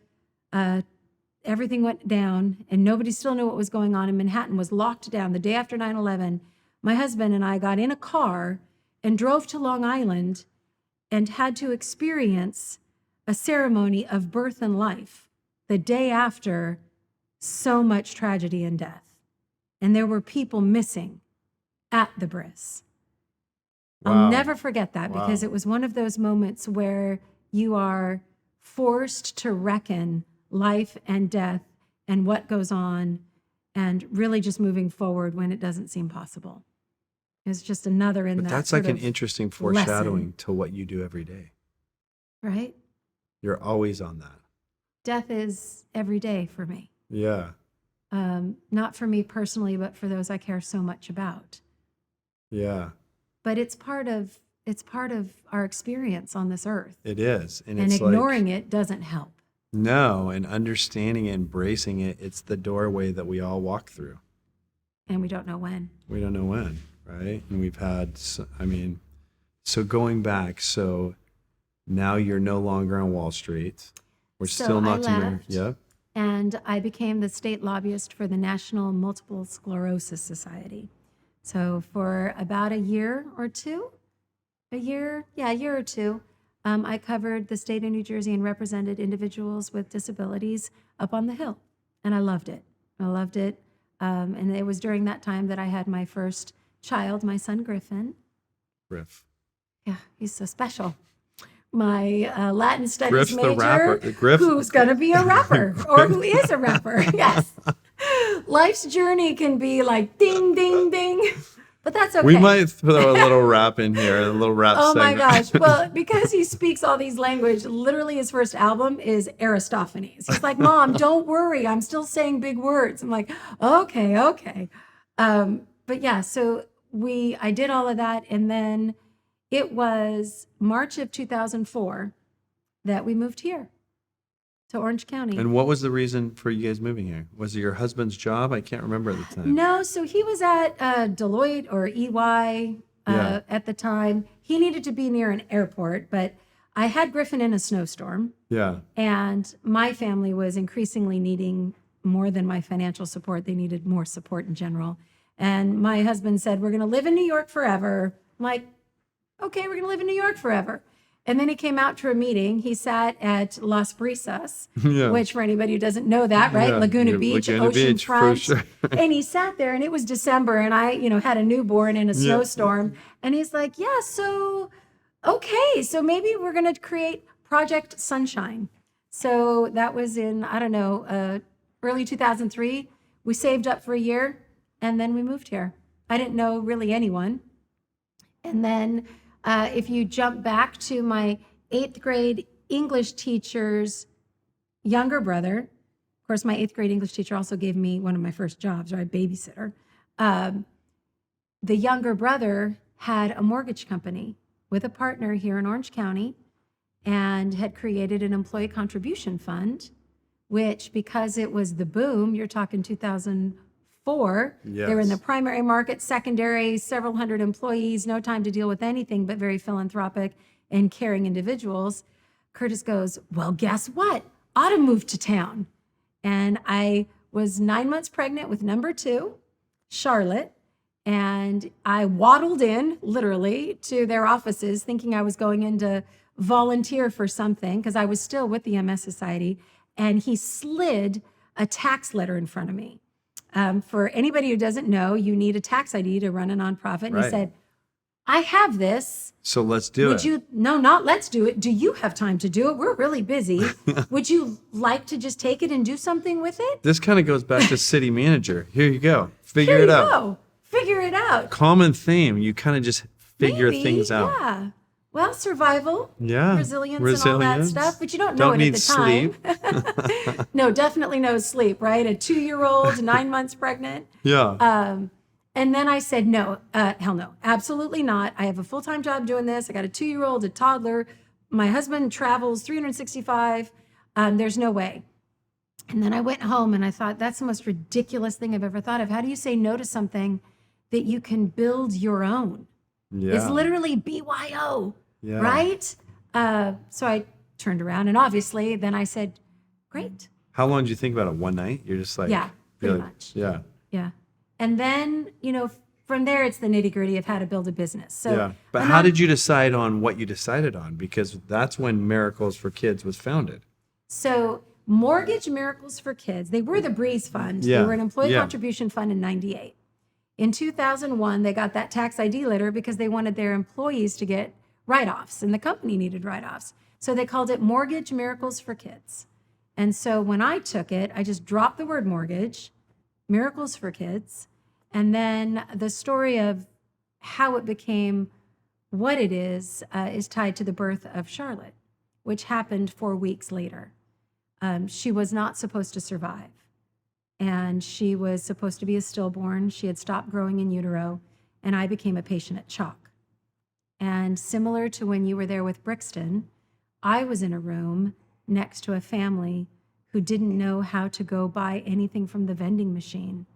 everything went down and nobody still knew what was going on, and Manhattan was locked down, the day after 9/11, my husband and I got in a car and drove to Long Island and had to experience a ceremony of birth and life the day after so much tragedy and death. And there were people missing at the bris. Wow. I'll never forget that because Wow. it was one of those moments where you are forced to reckon life and death and what goes on and really just moving forward when it doesn't seem possible. It's just another in But that that's like sort an of interesting foreshadowing lesson, to what you do every day. right? You're always on that. Death is every day for me. Yeah. Not for me personally, but for those I care so much about. Yeah. But it's part of our experience on this earth. It is. And And it's ignoring it doesn't help. no, and understanding it, embracing it, it's the doorway that we all walk through. And we don't know when. We don't know when, right? And we've had, so going back, so now you're no longer on Wall Street. We're So still I not to your, left. yep. And I became the state lobbyist for the National Multiple Sclerosis Society. So for about a year or two, a year or two, I covered the state of New Jersey and represented individuals with disabilities up on the Hill. And I loved it. And it was during that time that I had my first child, my son Griffin. Griff. Yeah, he's so special. My Latin studies Griff the major, rapper. Griff. who's going to be a rapper or who is a rapper. Yes. Life's journey can be like ding, ding, ding, but that's okay. We might throw a little rap in here, a little rap Oh my segment. gosh. Well, because he speaks all these languages, literally his first album is Aristophanes. He's like, Mom, don't worry. I'm still saying big words. I'm like, okay. But yeah, so I did all of that. And then it was March of 2004 that we moved here to Orange County. And what was the reason for you guys moving here? Was it your husband's job? I can't remember at the time. No, so he was at Deloitte or EY Yeah. at the time. He needed to be near an airport, but I had Griffin in a snowstorm, Yeah. and my family was increasingly needing more than my financial support. They needed more support in general. And my husband said, we're going to live in New York forever. I'm like, okay, we're going to live in New York forever. And then he came out to a meeting. He sat at Las Brisas, Yeah. which for anybody who doesn't know that, right? Yeah, Laguna yeah, Beach, Laguna Beach, for oceanfront. sure. And he sat there, and it was December, and I, had a newborn in a snowstorm. And he's like, yeah, so, okay, so maybe we're going to create Project Sunshine. So that was in, I don't know, early 2003. We saved up for a year, and then we moved here. I didn't know really anyone. And then if you jump back to my 8th grade English teacher's younger brother, of course, my 8th grade English teacher also gave me one of my first jobs, right? Babysitter. The younger brother had a mortgage company with a partner here in Orange County and had created an employee contribution fund, which, because it was the boom, you're talking 2004, they were in the Yes. primary market, secondary, several hundred employees, no time to deal with anything, but very philanthropic and caring individuals. Curtis goes, well, guess what? Autumn moved to town. And I was 9 months pregnant with number 2, Charlotte. And I waddled in, literally, to their offices thinking I was going in to volunteer for something because I was still with the MS Society. And he slid a tax letter in front of me. For anybody who doesn't know, you need a tax ID to run a nonprofit. And he Right. said, I have this. So let's do Would it. you, no, not let's do it. Do you have time to do it? We're really busy. Would you like to just take it and do something with it? This kind of goes back to city manager. Here you go. Figure Here it you out. go. Figure it out. Common theme. You kind of just figure Maybe, things out. Yeah. Well, survival, Yeah. resilience, and all that stuff, but you don't know Don't it need at the time. No, definitely no sleep, right? A 2-year-old, 9 months pregnant. Yeah. And then I said, no, hell no, absolutely not. I have a full-time job doing this. I got a 2-year-old, a toddler. My husband travels 365. There's no way. And then I went home and I thought, that's the most ridiculous thing I've ever thought of. How do you say no to something that you can build your own? Yeah. It's literally BYO, Yeah. right? So I turned around and obviously then I said, great. How long did you think about it? One night? You're just like, Yeah, pretty really- much. Yeah. Yeah. And then, from there, it's the nitty gritty of how to build a business. So, Yeah. But how did you decide on what you decided on? Because that's when Miracles for Kids was founded. So Mortgage Miracles for Kids, they were the Breeze Fund. Yeah. They were an employee Yeah. contribution fund in 98. In 2001, they got that tax ID letter because they wanted their employees to get write-offs, and the company needed write-offs. So they called it Mortgage Miracles for Kids. And so when I took it, I just dropped the word mortgage, Miracles for Kids, and then the story of how it became what it is tied to the birth of Charlotte, which happened 4 weeks later. She was not supposed to survive. And she was supposed to be a stillborn. She had stopped growing in utero, and I became a patient at CHOC. And similar to when you were there with Brixton, I was in a room next to a family who didn't know how to go buy anything from the vending machine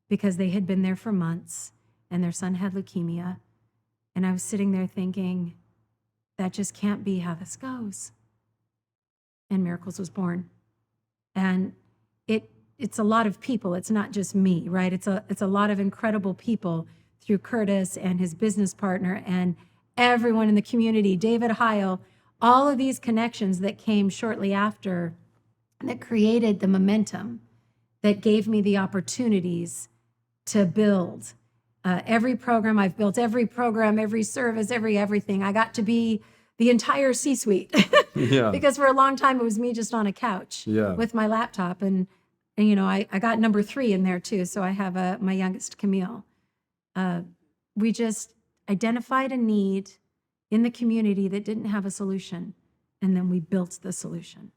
because they had been there for months and their son had leukemia. And I was sitting there thinking, that just can't be how this goes. And Miracles was born. And it's a lot of people. It's not just me, right? It's a lot of incredible people through Curtis and his business partner and everyone in the community, David Heil, all of these connections that came shortly after that created the momentum that gave me the opportunities to build every program I've built, every program, every service, everything. I got to be the entire C-suite Yeah. because for a long time it was me just on a couch Yeah. with my laptop. And I got number 3 in there too. So I have my youngest, Camille. We just identified a need in the community that didn't have a solution. And then we built the solution.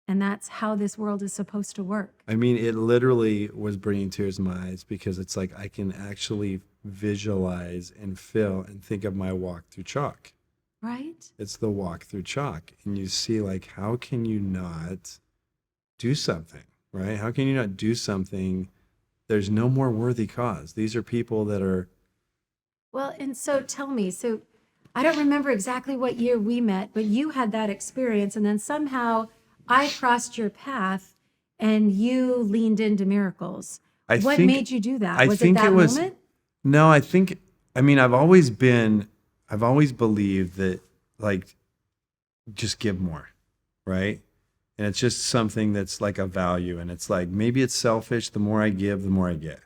And that's how this world is supposed to work. I mean, it literally was bringing tears to my eyes because it's like I can actually visualize and feel and think of my walk through chalk. Right? It's the walk through chalk. And you see, like, how can you not do something, right? How can you not do something? There's no more worthy cause. These are people that are, Well, and so tell me, so I don't remember exactly what year we met, but you had that experience. And then somehow I crossed your path and you leaned into Miracles. What made you do that? Was it that moment? No, I've always believed that, like, just give more, right? And it's just something that's like a value. And it's like, maybe it's selfish. The more I give, the more I get,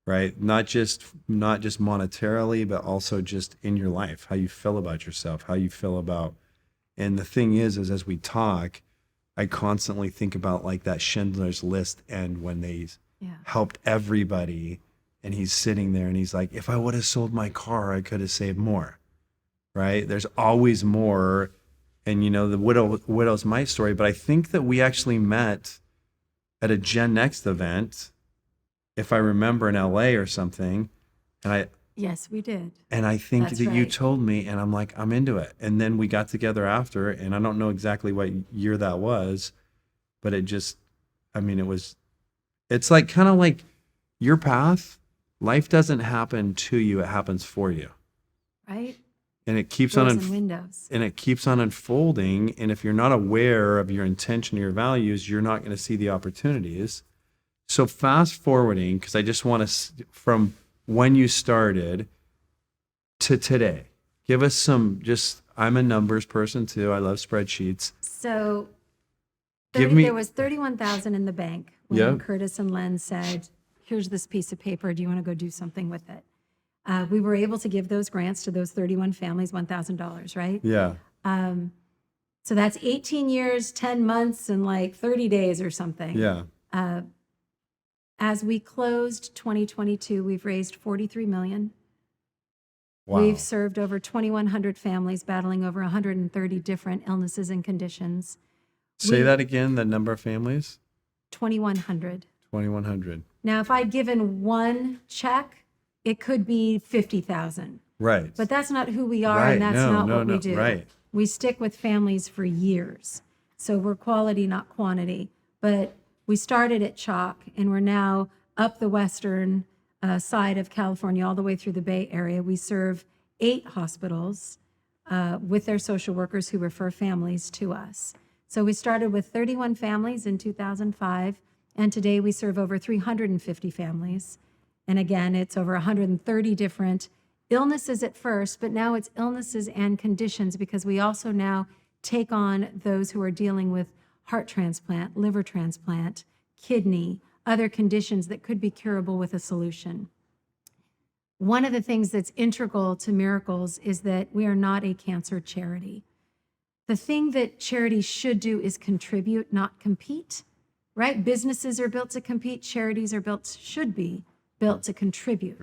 right? Not just monetarily, but also just in your life, how you feel about yourself, how you feel about, and the thing is as we talk, I constantly think about like that Schindler's List and when they helped everybody and he's sitting there and he's like, if I would have sold my car, I could have saved more, right? There's always more. And, the widow's my story, but I think that we actually met at a Gen Next event, if I remember, in LA or something. And Yes, we did. And I think That's that you right. told me, and I'm like, I'm into it. And then we got together after, and I don't know exactly what year that was, but it's like kind of like your path. Life doesn't happen to you, it happens for you. Right? And it keeps Doors on and windows. and it keeps on unfolding. And if you're not aware of your intention or your values, you're not going to see the opportunities. So fast forwarding, because I just want to, from when you started to today, give us some, I'm a numbers person too. I love spreadsheets. So There was 31,000 in the bank when Yeah. Curtis and Len said, here's this piece of paper. Do you want to go do something with it? We were able to give those grants to those 31 families, $1,000, right? Yeah. So that's 18 years, 10 months, and like 30 days or something. Yeah. As we closed 2022, we've raised $43 million. Wow. We've served over 2,100 families battling over 130 different illnesses and conditions. Say that again, the number of families? 2,100. 2,100. Now, if I'd given one check, it could be 50,000. Right. But that's not who we are, Right. and that's not what we do. Right. We stick with families for years. So we're quality, not quantity. But we started at Chalk, and we're now up the western side of California, all the way through the Bay Area. We serve 8 hospitals with their social workers who refer families to us. So we started with 31 families in 2005, and today we serve over 350 families. And again, it's over 130 different illnesses at first, but now it's illnesses and conditions, because we also now take on those who are dealing with heart transplant, liver transplant, kidney, other conditions that could be curable with a solution. One of the things that's integral to Miracles is that we are not a cancer charity. The thing that charities should do is contribute, not compete, right? Businesses are built to compete. Charities are should be built to contribute,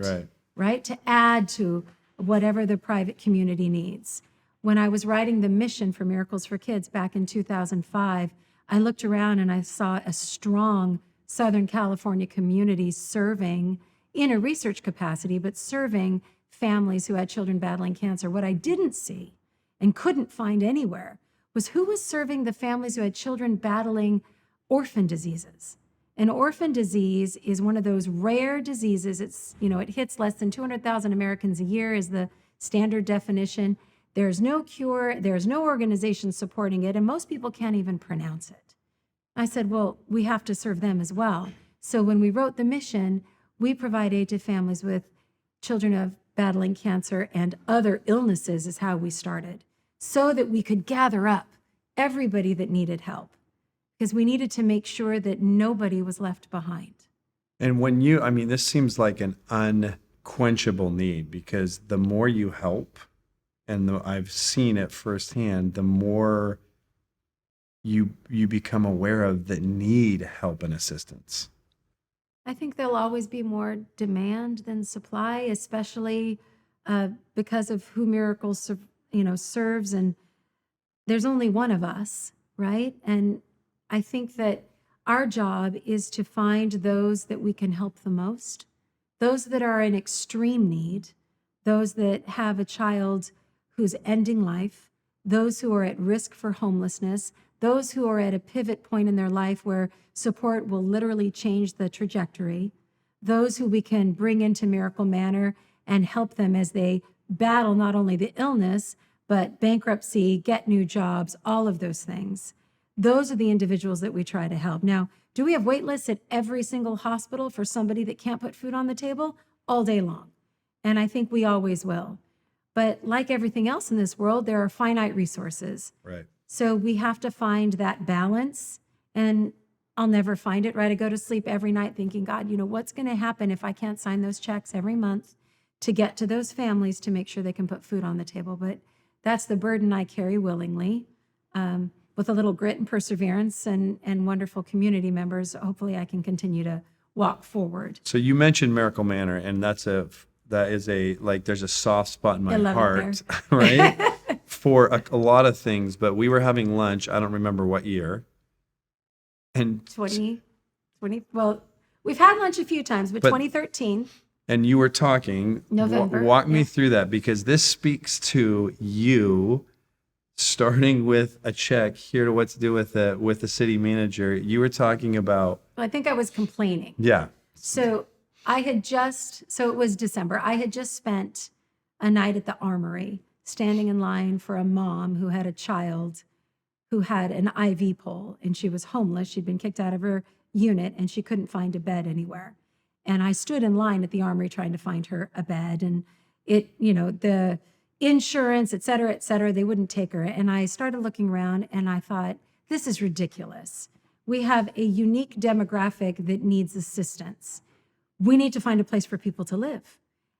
right? To add to whatever the private community needs. When I was writing the mission for Miracles for Kids back in 2005, I looked around and I saw a strong Southern California community serving in a research capacity, but serving families who had children battling cancer. What I didn't see and couldn't find anywhere was who was serving the families who had children battling orphan diseases. An orphan disease is one of those rare diseases. It's, it hits less than 200,000 Americans a year is the standard definition. There's no cure, there's no organization supporting it, and most people can't even pronounce it. I said, well, we have to serve them as well. So when we wrote the mission, we provide aid to families with children of battling cancer and other illnesses is how we started, so that we could gather up everybody that needed help, because we needed to make sure that nobody was left behind. And this seems like an unquenchable need, because the more you help, and I've seen it firsthand, the more you become aware of that need help and assistance. I think there'll always be more demand than supply, especially because of who Miracles, serves. And there's only one of us, right? And I think that our job is to find those that we can help the most, those that are in extreme need, those that have a child who's ending life, those who are at risk for homelessness, those who are at a pivot point in their life where support will literally change the trajectory, those who we can bring into Miracle Manor and help them as they battle not only the illness, but bankruptcy, get new jobs, all of those things. Those are the individuals that we try to help. Now, do we have wait lists at every single hospital for somebody that can't put food on the table? All day long. And I think we always will. But like everything else in this world, there are finite resources. Right. So we have to find that balance, and I'll never find it, right? I go to sleep every night thinking, God, what's going to happen if I can't sign those checks every month to get to those families to make sure they can put food on the table? But that's the burden I carry willingly. With a little grit and perseverance and wonderful community members, hopefully I can continue to walk forward. So you mentioned Miracle Manor, and there's a soft spot in my heart, right? For a lot of things, but we were having lunch, I don't remember what year. And 20, well, we've had lunch a few times, but 2013. And you were talking, November. Walk me through that, because this speaks to you starting with a check here to what to do with the city manager. You were talking about. I think I was complaining. Yeah. So it was December. I had just spent a night at the Armory standing in line for a mom who had a child who had an IV pole, and she was homeless. She'd been kicked out of her unit and she couldn't find a bed anywhere. And I stood in line at the Armory trying to find her a bed, and the insurance, et cetera, they wouldn't take her. And I started looking around and I thought, this is ridiculous. we have a unique demographic that needs assistance. We need to find a place for people to live.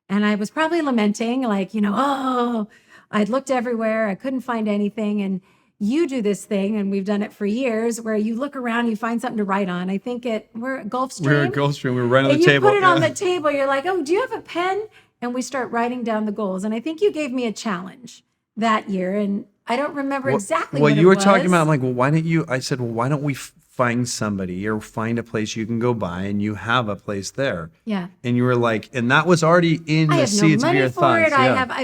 And I was probably lamenting, like, oh, I'd looked everywhere, I couldn't find anything. And you do this thing, and we've done it for years, where you look around, you find something to write on. I think we're at Gulfstream. We're at Gulfstream. We're right on the and table. You put it on the table. You're like, oh, do you have a pen? And we start writing down the goals. And I think you gave me a challenge that year. And I don't remember exactly what you were it was. talking about, I'm like, well, why don't you, I said, well, why don't we find somebody or find a place you can go by, and you have a place there. Yeah. And you were like, and that was already in the seeds of your thoughts.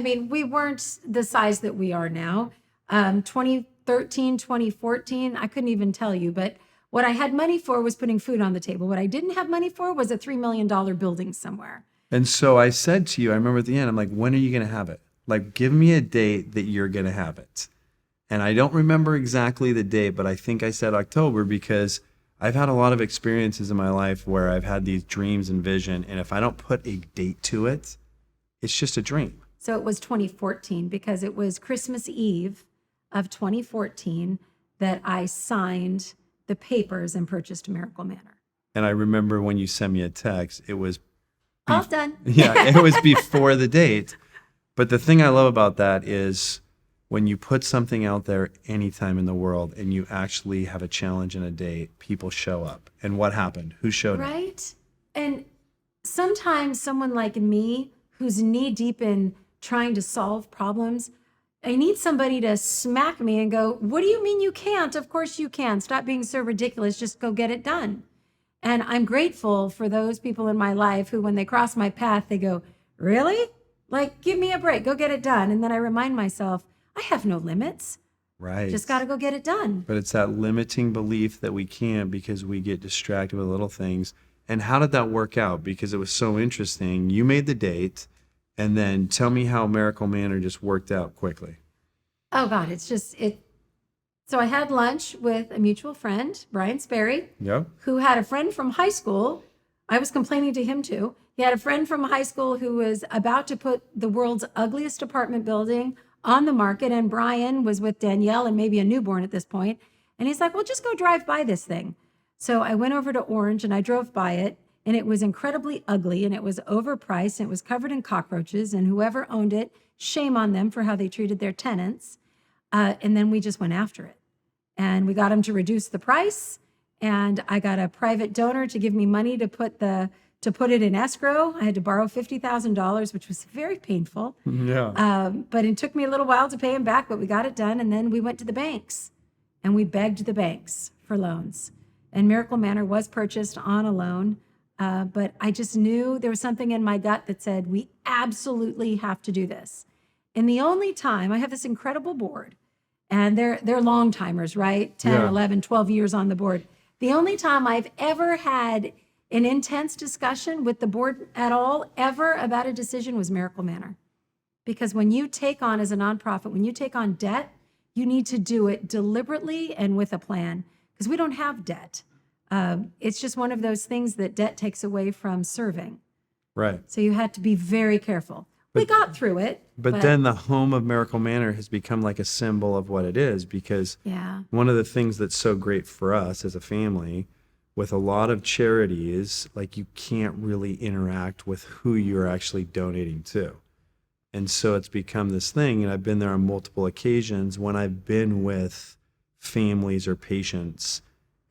We weren't the size that we are now. 2013, 2014, I couldn't even tell you, but what I had money for was putting food on the table. What I didn't have money for was a $3 million building somewhere. And so I said to you, I remember at the end, I'm like, when are you going to have it? Like, give me a date that you're going to have it. And I don't remember exactly the date, but I think I said October, because I've had a lot of experiences in my life where I've had these dreams and vision. And if I don't put a date to it, it's just a dream. So it was 2014, because it was Christmas Eve of 2014 that I signed the papers and purchased Miracle Manor. And I remember when you sent me a text, it was all done. Yeah, it was before the date. But the thing I love about that is when you put something out there anytime in the world and you actually have a challenge and a date, people show up. And what happened? Who showed up? Right? And sometimes someone like me, who's knee deep in trying to solve problems, I need somebody to smack me and go, what do you mean you can't? Of course you can. Stop being so ridiculous. Just go get it done. And I'm grateful for those people in my life who, when they cross my path, they go, really? Like, give me a break. Go get it done. And then I remind myself, I have no limits. Right. Just got to go get it done. But it's that limiting belief that we can't, because we get distracted with little things. And how did that work out? Because it was so interesting. You made the date, and then tell me how Miracle Manor just worked out quickly. Oh God, So I had lunch with a mutual friend, Brian Sperry, who had a friend from high school. I was complaining to him too. He had a friend from high school who was about to put the world's ugliest apartment building on the market. And Brian was with Danielle and maybe a newborn at this point. And he's like, well, just go drive by this thing. So I went over to Orange and I drove by it, and it was incredibly ugly, and it was overpriced, and it was covered in cockroaches, and whoever owned it, shame on them for how they treated their tenants. And then we just went after it. And we got them to reduce the price. And I got a private donor to give me money to put it in escrow. I had to borrow $50,000, which was very painful. Yeah. But it took me a little while to pay him back, but we got it done. And then we went to the banks and we begged the banks for loans. And Miracle Manor was purchased on a loan. But I just knew there was something in my gut that said, we absolutely have to do this. And the only time I have this incredible board, and they're long timers, right? 10, 11, 12 years on the board. The only time I've ever had an intense discussion with the board at all, ever, about a decision was Miracle Manor. Because when you take on, as a nonprofit, when you take on debt, you need to do it deliberately and with a plan, because we don't have debt. It's just one of those things that debt takes away from serving. Right. So you had to be very careful. We got through it. But then the home of Miracle Manor has become like a symbol of what it is, because one of the things that's so great for us as a family with a lot of charities, like, you can't really interact with who you're actually donating to. And so it's become this thing, and I've been there on multiple occasions when I've been with families or patients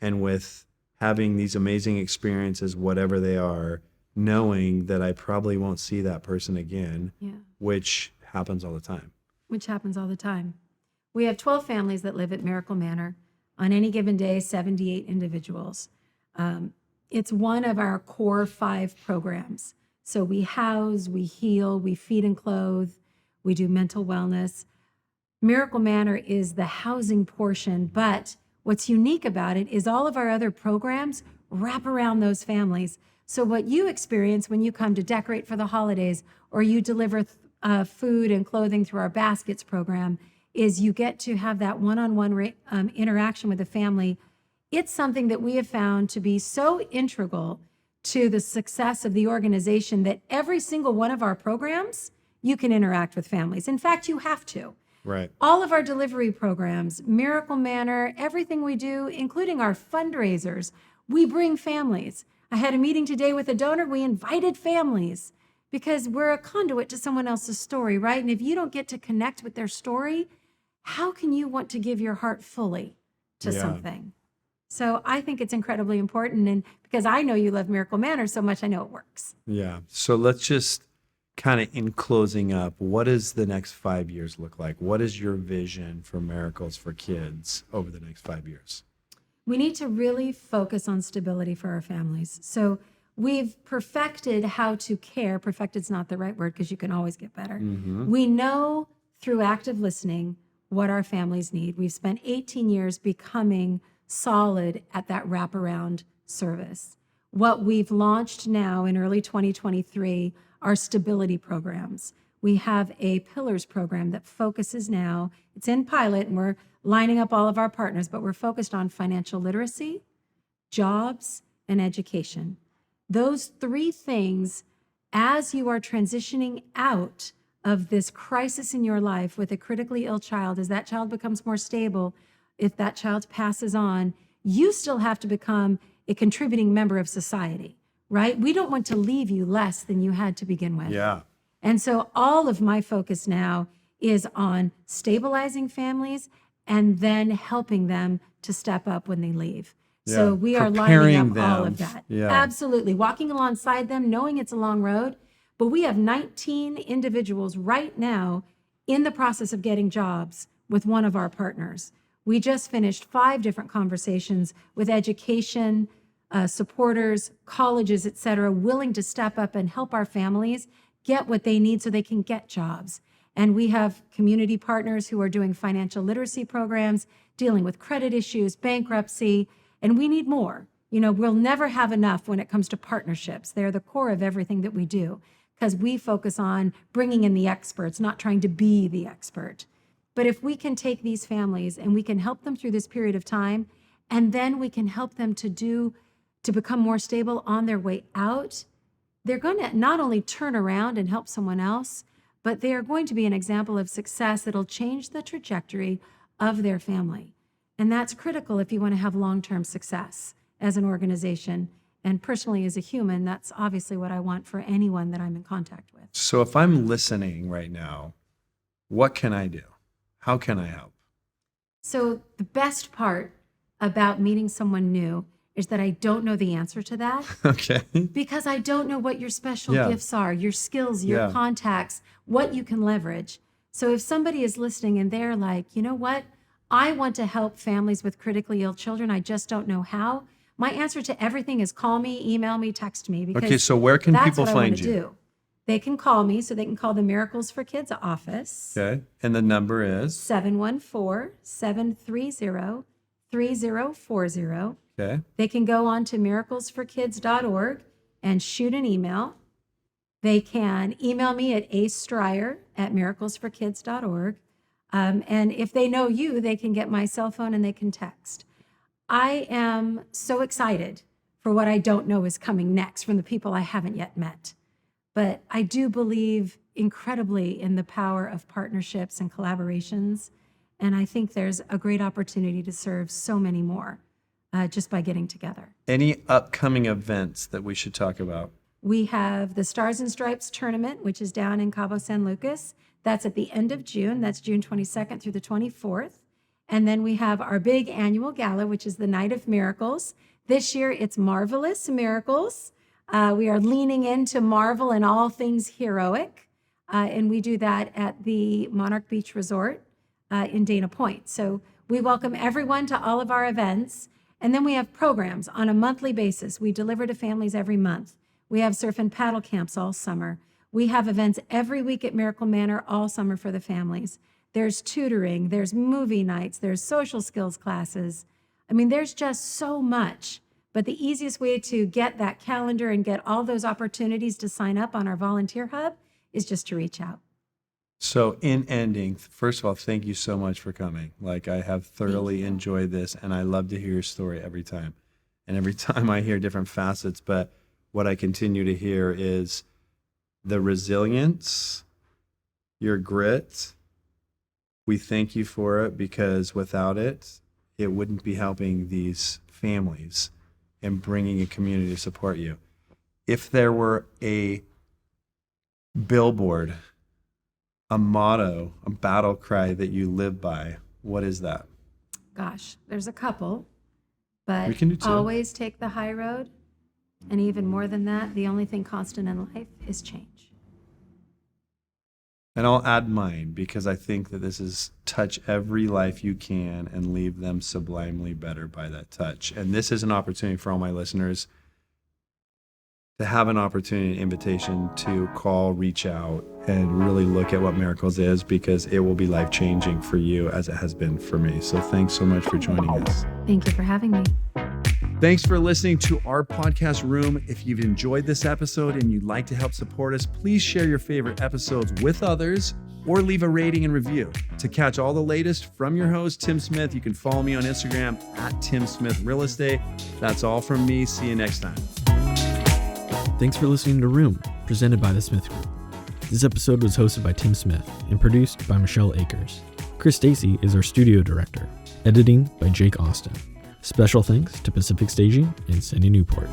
and with having these amazing experiences, whatever they are, knowing that I probably won't see that person again, which happens all the time. We have 12 families that live at Miracle Manor. On any given day, 78 individuals. It's one of our core 5 programs. So we house, we heal, we feed and clothe, we do mental wellness. Miracle Manor is the housing portion, but what's unique about it is all of our other programs wrap around those families. So what you experience when you come to decorate for the holidays, or you deliver food and clothing through our baskets program, is you get to have that one-on-one interaction with the family. It's something that we have found to be so integral to the success of the organization that every single one of our programs, you can interact with families. In fact, you have to, Right. All of our delivery programs, Miracle Manor, everything we do, including our fundraisers, we bring families. I had a meeting today with a donor. We invited families because we're a conduit to someone else's story, right? And if you don't get to connect with their story, how can you want to give your heart fully to Yeah. something? So I think it's incredibly important. And because I know you love Miracle Manor so much, I know it works. Yeah. So let's just kind of in closing up, what does the next 5 years look like? What is your vision for Miracles for Kids over the next 5 years? We need to really focus on stability for our families. So we've perfected how to care. Perfected's not the right word because you can always get better. We know through active listening what our families need. We've spent 18 years becoming solid at that wraparound service. What we've launched now in early 2023 are stability programs. We have a Pillars program that focuses now, it's in pilot, and we're lining up all of our partners, but we're focused on financial literacy, jobs, and education. Those three things, as you are transitioning out of this crisis in your life with a critically ill child, as that child becomes more stable, if that child passes on, you still have to become a contributing member of society, right? We don't want to leave you less than you had to begin with. Yeah. And so all of my focus now is on stabilizing families and then helping them to step up when they leave. So Yeah. we are Preparing lining up all of them. that. Yeah. Absolutely. Walking alongside them, knowing it's a long road. But we have 19 individuals right now in the process of getting jobs with one of our partners. We just finished 5 different conversations with education, supporters, colleges, et cetera, willing to step up and help our families get what they need so they can get jobs. And we have community partners who are doing financial literacy programs, dealing with credit issues, bankruptcy, and we need more. You know, we'll never have enough when it comes to partnerships. They're the core of everything that we do because we focus on bringing in the experts, not trying to be the expert. But if we can take these families and we can help them through this period of time, and then we can help them to become more stable on their way out, they're going to not only turn around and help someone else, but they are going to be an example of success that'll change the trajectory of their family. And that's critical if you want to have long-term success as an organization. And personally, as a human, that's obviously what I want for anyone that I'm in contact with. So if I'm listening right now, what can I do? How can I help? So the best part about meeting someone new is that I don't know the answer to that. Okay. Because I don't know what your special Yeah. gifts are, your skills, your Yeah. contacts, what you can leverage. So if somebody is listening and they're like, you know what, I want to help families with critically ill children, I just don't know how. My answer to everything is call me, email me, text me. Because Okay, so where can that's people what I want find to you? do. They can call me, so they can call the Miracles for Kids office, Okay. And the number is? 714-730-3040. Okay. They can go on to miraclesforkids.org and shoot an email. They can email me at astrier@miraclesforkids.org. And if they know you, they can get my cell phone and they can text. I am so excited for what I don't know is coming next from the people I haven't yet met. But I do believe incredibly in the power of partnerships and collaborations. And I think there's a great opportunity to serve so many more just by getting together. Any upcoming events that we should talk about? We have the Stars and Stripes tournament, which is down in Cabo San Lucas. That's at the end of June. That's June 22nd through the 24th. And then we have our big annual gala, which is the Night of Miracles. This year, it's Marvelous Miracles. We are leaning into Marvel and all things heroic. And we do that at the Monarch Beach Resort in Dana Point. So we welcome everyone to all of our events. And then we have programs on a monthly basis. We deliver to families every month. We have surf and paddle camps all summer. We have events every week at Miracle Manor all summer for the families. There's tutoring, there's movie nights, there's social skills classes. I mean, there's just so much. But the easiest way to get that calendar and get all those opportunities to sign up on our volunteer hub is just to reach out. So in ending, first of all, thank you so much for coming. Like, I have thoroughly you. enjoyed this, and I love to hear your story every time. And every time I hear different facets, but what I continue to hear is the resilience, your grit, We thank you for it because without it, it wouldn't be helping these families and bringing a community to support you. If there were a billboard, a motto, a battle cry that you live by, what is that? Gosh, there's a couple, but We can do two. always take the high road. And even more than that, the only thing constant in life is change. And I'll add mine because I think that this is touch every life you can and leave them sublimely better by that touch. And this is an opportunity for all my listeners to have an opportunity, an invitation to call, reach out, and really look at what Miracles is, because it will be life-changing for you as it has been for me. So thanks so much for joining us. Thank you for having me. Thanks for listening to our podcast room. If you've enjoyed this episode and you'd like to help support us, please share your favorite episodes with others or leave a rating and review. To catch all the latest from your host, Tim Smith, you can follow me on Instagram at Tim Smith Real Estate. That's all from me. See you next time. Thanks for listening to Room, presented by the Smith Group. This episode was hosted by Tim Smith and produced by Michelle Akers. Chris Stacy is our studio director. Editing by Jake Austin. Special thanks to Pacific Staging and Sandy Newport.